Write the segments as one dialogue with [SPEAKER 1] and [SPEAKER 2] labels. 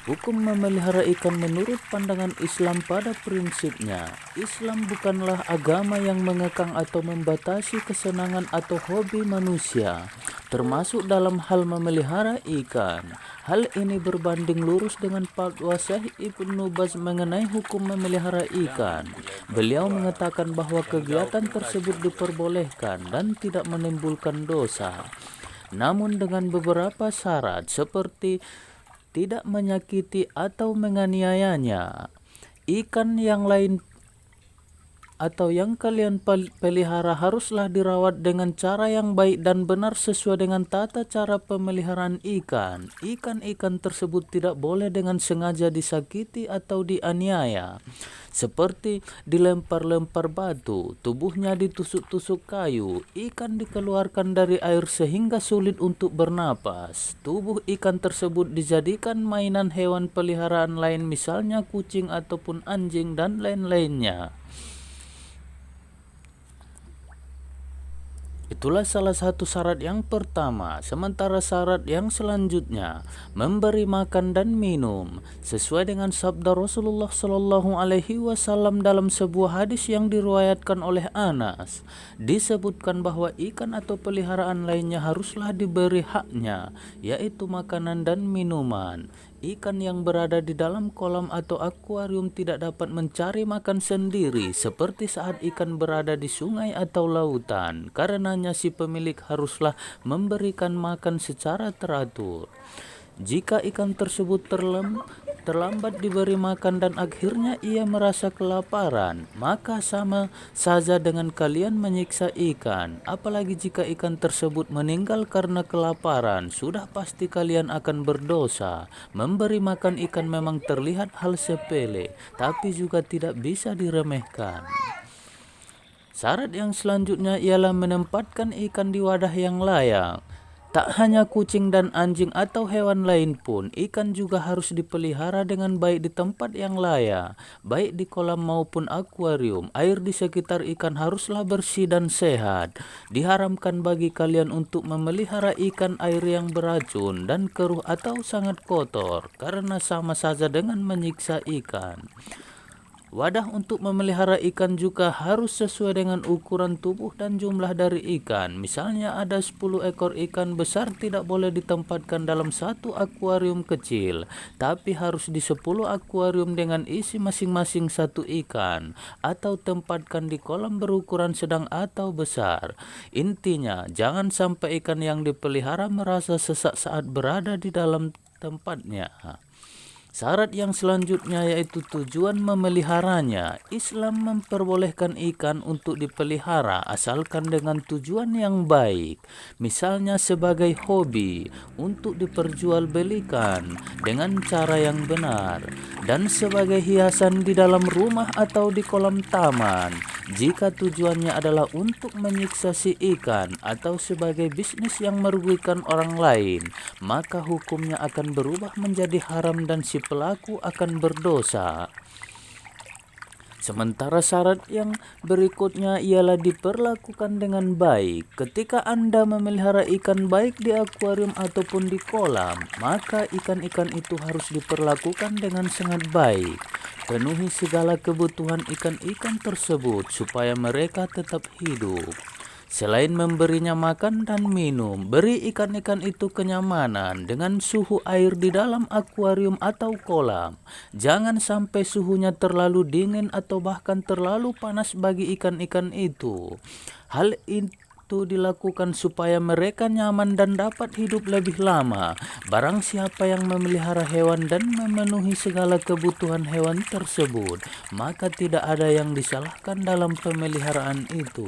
[SPEAKER 1] Hukum memelihara ikan menurut pandangan Islam pada prinsipnya, Islam bukanlah agama yang mengekang atau membatasi kesenangan atau hobi manusia, termasuk dalam hal memelihara ikan. Hal ini berbanding lurus dengan fatwa Syekh Ibnu Baz mengenai hukum memelihara ikan. Beliau mengatakan bahwa kegiatan tersebut diperbolehkan dan tidak menimbulkan dosa, namun dengan beberapa syarat seperti tidak menyakiti atau menganiayanya. Ikan yang lain atau yang kalian pelihara haruslah dirawat dengan cara yang baik dan benar sesuai dengan tata cara pemeliharaan ikan. Ikan-ikan tersebut tidak boleh dengan sengaja disakiti atau dianiaya, seperti dilempar-lempar batu, tubuhnya ditusuk-tusuk kayu, ikan dikeluarkan dari air sehingga sulit untuk bernapas, tubuh ikan tersebut dijadikan mainan hewan peliharaan lain misalnya kucing ataupun anjing dan lain-lainnya. Itulah salah satu syarat yang pertama. Sementara syarat yang selanjutnya, memberi makan dan minum sesuai dengan sabda Rasulullah Shallallahu Alaihi Wasallam dalam sebuah hadis yang diriwayatkan oleh Anas. Disebutkan bahwa ikan atau peliharaan lainnya haruslah diberi haknya, yaitu makanan dan minuman. Ikan yang berada di dalam kolam atau akuarium tidak dapat mencari makan sendiri seperti saat ikan berada di sungai atau lautan. Karenanya si pemilik haruslah memberikan makan secara teratur. Jika ikan tersebut terlambat diberi makan dan akhirnya ia merasa kelaparan, maka sama saja dengan kalian menyiksa ikan. Apalagi jika ikan tersebut meninggal karena kelaparan, sudah pasti kalian akan berdosa. Memberi makan ikan memang terlihat hal sepele, tapi juga tidak bisa diremehkan. Syarat yang selanjutnya ialah menempatkan ikan di wadah yang layak. Tak hanya kucing dan anjing atau hewan lain pun, ikan juga harus dipelihara dengan baik di tempat yang layak, baik di kolam maupun akuarium. Air di sekitar ikan haruslah bersih dan sehat. Diharamkan bagi kalian untuk memelihara ikan air yang beracun dan keruh atau sangat kotor, karena sama saja dengan menyiksa ikan. Wadah untuk memelihara ikan juga harus sesuai dengan ukuran tubuh dan jumlah dari ikan. Misalnya ada 10 ekor ikan besar tidak boleh ditempatkan dalam satu akuarium kecil, tapi harus di 10 akuarium dengan isi masing-masing satu ikan, atau tempatkan di kolam berukuran sedang atau besar. Intinya, jangan sampai ikan yang dipelihara merasa sesak saat berada di dalam tempatnya. Syarat yang selanjutnya yaitu tujuan memeliharanya. Islam memperbolehkan ikan untuk dipelihara asalkan dengan tujuan yang baik. Misalnya sebagai hobi, untuk diperjualbelikan dengan cara yang benar, dan sebagai hiasan di dalam rumah atau di kolam taman. Jika tujuannya adalah untuk menyiksa si ikan atau sebagai bisnis yang merugikan orang lain, maka hukumnya akan berubah menjadi haram dan si pelaku akan berdosa. Sementara syarat yang berikutnya ialah diperlakukan dengan baik. Ketika Anda memelihara ikan baik di akuarium ataupun di kolam, maka ikan-ikan itu harus diperlakukan dengan sangat baik. Penuhi segala kebutuhan ikan-ikan tersebut supaya mereka tetap hidup. Selain memberinya makan dan minum, beri ikan-ikan itu kenyamanan dengan suhu air di dalam akuarium atau kolam. Jangan sampai suhunya terlalu dingin atau bahkan terlalu panas bagi ikan-ikan itu. Hal itu dilakukan supaya mereka nyaman dan dapat hidup lebih lama. Barang siapa yang memelihara hewan dan memenuhi segala kebutuhan hewan tersebut, maka tidak ada yang disalahkan dalam pemeliharaan itu.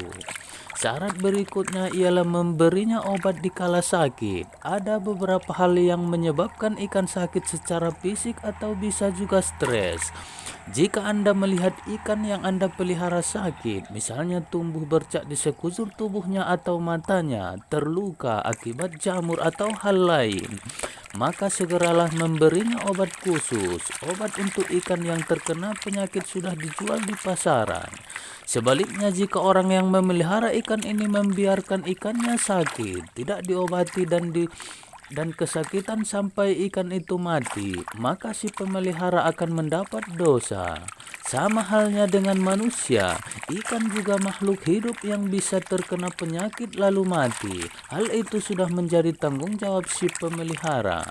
[SPEAKER 1] Syarat berikutnya ialah memberinya obat dikala sakit. Ada beberapa hal yang menyebabkan ikan sakit secara fisik atau bisa juga stres. Jika Anda melihat ikan yang Anda pelihara sakit, misalnya tumbuh bercak di sekujur tubuhnya atau matanya, terluka akibat jamur atau hal lain, maka segeralah memberinya obat khusus. Obat untuk ikan yang terkena penyakit sudah dijual di pasaran. Sebaliknya, jika orang yang memelihara ikan ini membiarkan ikannya sakit, tidak diobati dan dan kesakitan sampai ikan itu mati, maka si pemelihara akan mendapat dosa. Sama halnya dengan manusia, ikan juga makhluk hidup yang bisa terkena penyakit lalu mati. Hal itu sudah menjadi tanggung jawab si pemelihara.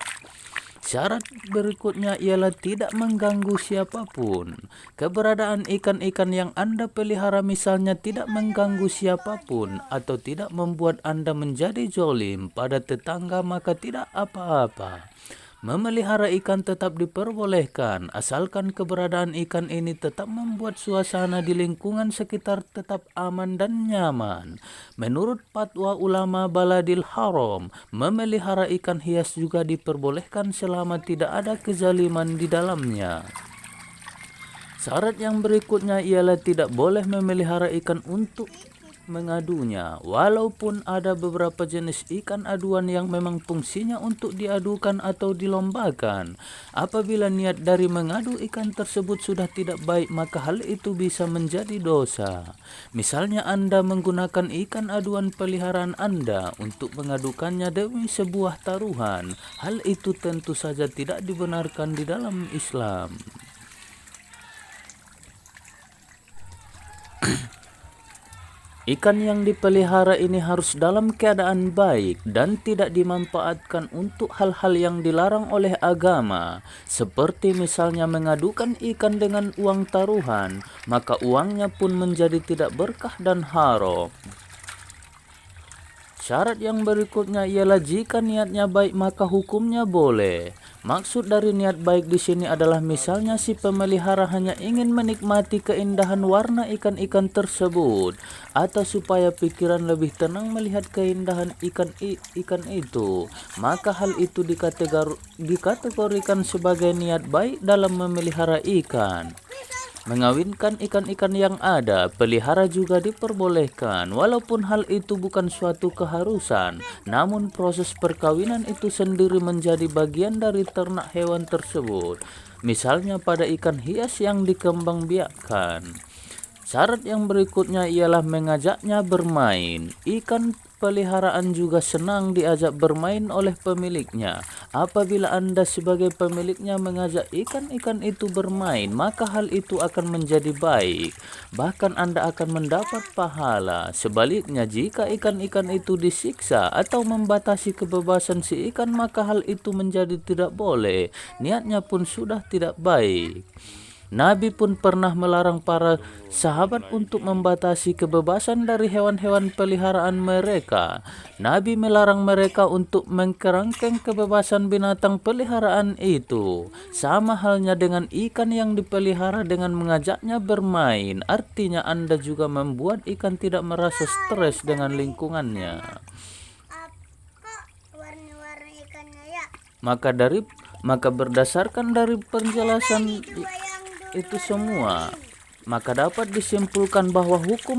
[SPEAKER 1] Syarat berikutnya ialah tidak mengganggu siapapun. Keberadaan ikan-ikan yang Anda pelihara misalnya tidak mengganggu siapapun atau tidak membuat Anda menjadi zolim pada tetangga, maka tidak apa-apa. Memelihara ikan tetap diperbolehkan, asalkan keberadaan ikan ini tetap membuat suasana di lingkungan sekitar tetap aman dan nyaman. Menurut fatwa ulama Baladil Haram, memelihara ikan hias juga diperbolehkan selama tidak ada kezaliman di dalamnya. Syarat yang berikutnya ialah tidak boleh memelihara ikan untuk mengadunya. Walaupun ada beberapa jenis ikan aduan yang memang fungsinya untuk diadukan atau dilombakan, apabila niat dari mengadu ikan tersebut sudah tidak baik, maka hal itu bisa menjadi dosa. Misalnya Anda menggunakan ikan aduan peliharaan Anda untuk mengadukannya demi sebuah taruhan, hal itu tentu saja tidak dibenarkan di dalam Islam. Ikan yang dipelihara ini harus dalam keadaan baik dan tidak dimanfaatkan untuk hal-hal yang dilarang oleh agama, seperti misalnya mengadukan ikan dengan uang taruhan, maka uangnya pun menjadi tidak berkah dan haram. Syarat yang berikutnya ialah jika niatnya baik maka hukumnya boleh. Maksud dari niat baik di sini adalah misalnya si pemelihara hanya ingin menikmati keindahan warna ikan-ikan tersebut, atau supaya pikiran lebih tenang melihat keindahan ikan itu, maka hal itu dikategorikan sebagai niat baik dalam memelihara ikan. Mengawinkan ikan-ikan yang ada, pelihara juga diperbolehkan, walaupun hal itu bukan suatu keharusan, namun proses perkawinan itu sendiri menjadi bagian dari ternak hewan tersebut, misalnya pada ikan hias yang dikembangbiakkan. Syarat yang berikutnya ialah mengajaknya bermain. Ikan peliharaan juga senang diajak bermain oleh pemiliknya. Apabila Anda sebagai pemiliknya mengajak ikan-ikan itu bermain, maka hal itu akan menjadi baik. Bahkan Anda akan mendapat pahala. Sebaliknya, jika ikan-ikan itu disiksa atau membatasi kebebasan si ikan, maka hal itu menjadi tidak boleh. Niatnya pun sudah tidak baik. Nabi pun pernah melarang para sahabat untuk membatasi kebebasan dari hewan-hewan peliharaan mereka. Nabi melarang mereka untuk mengkerangkeng kebebasan binatang peliharaan itu. Sama halnya dengan ikan yang dipelihara dengan mengajaknya bermain. Artinya Anda juga membuat ikan tidak merasa stres dengan lingkungannya. Maka berdasarkan dari penjelasan itu semua, maka dapat disimpulkan bahwa hukum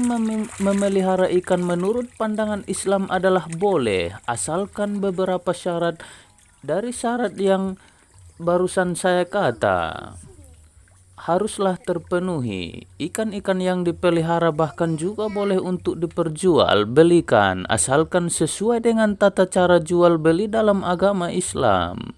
[SPEAKER 1] memelihara ikan menurut pandangan Islam adalah boleh, asalkan beberapa syarat dari syarat yang barusan saya kata haruslah terpenuhi. Ikan-ikan yang dipelihara bahkan juga boleh untuk diperjual belikan, asalkan sesuai dengan tata cara jual beli dalam agama Islam.